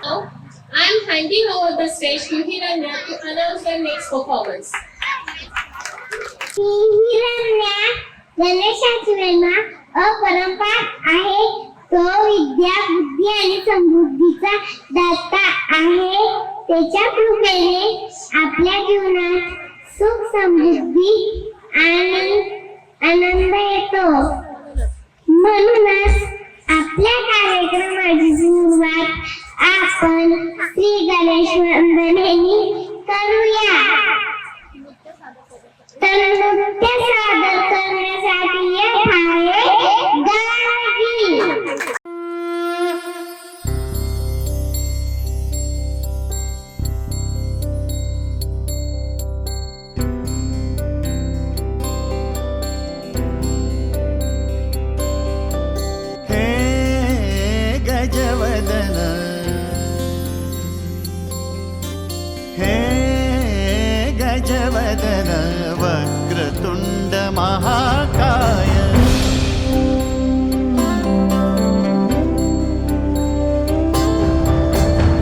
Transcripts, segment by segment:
Now, I am handing over the stage to Hiranya to announce the next performance. हिरण्या गणेशाची महिमा अपरंपार आहे. तो विद्या, बुद्धी आणि समृद्धीचा दाता आहे. त्याच्या कृपेने आपल्या जीवनात सुख, समृद्धी, आनंद येतो. म्हणूनच आपल्या कार्यक्रमाची सुरुवात आपण श्री गणेश वंदनेने करूया. तर नृत्य सादर करण्यासाठी येत आहे गार्गी. हे गजवदन, हे गजवदन वक्रतुंड महाकाय.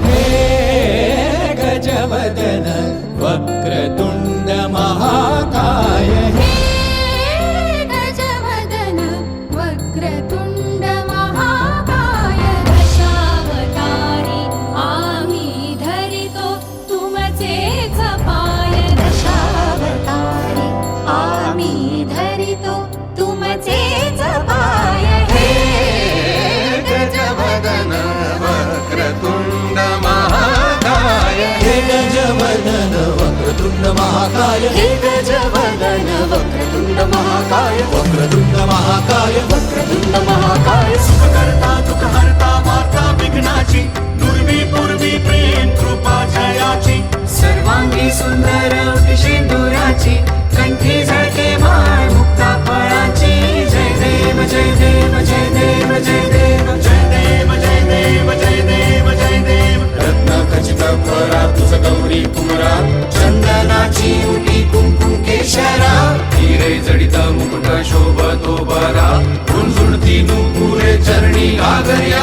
हे गजवदन वक्रतुंड महाकाय. हे गजवदन वक्रतुंड महाकाय. दशावतारी आम्ही धरितो तुमचेच पाय. दशावतारी आम्ही धरितो तुमचेच पाय. हे गजवदन वक्रतुंड महाकाय. हे गजवदन वक्रतुंड महाकाय. हे गजवदन वक्रतुंड महाकाय. वक्रतुंड महाकाय. वक्रतुंड महाकाय. सुखकर्ता दुःखहर्ता वार्ता विघ्नाची, दुर्वी पूर्वी प्रेम कृपा जयाची. सर्वांगी सुंदर सिंदुराची, कंठी झळके माळ मुक्ता फळाची. जय देव जय देव जय देव जय देव जय देव जय देव जय देव जय देव. रत्न खचित फरा तुझ गौरी कुमरा, चंदनाची उटी कुंकुम केशरा. हिरे जडित मुकुट शोभतो बरा, झुणझुणती नुपुरे चरणी घागर्या.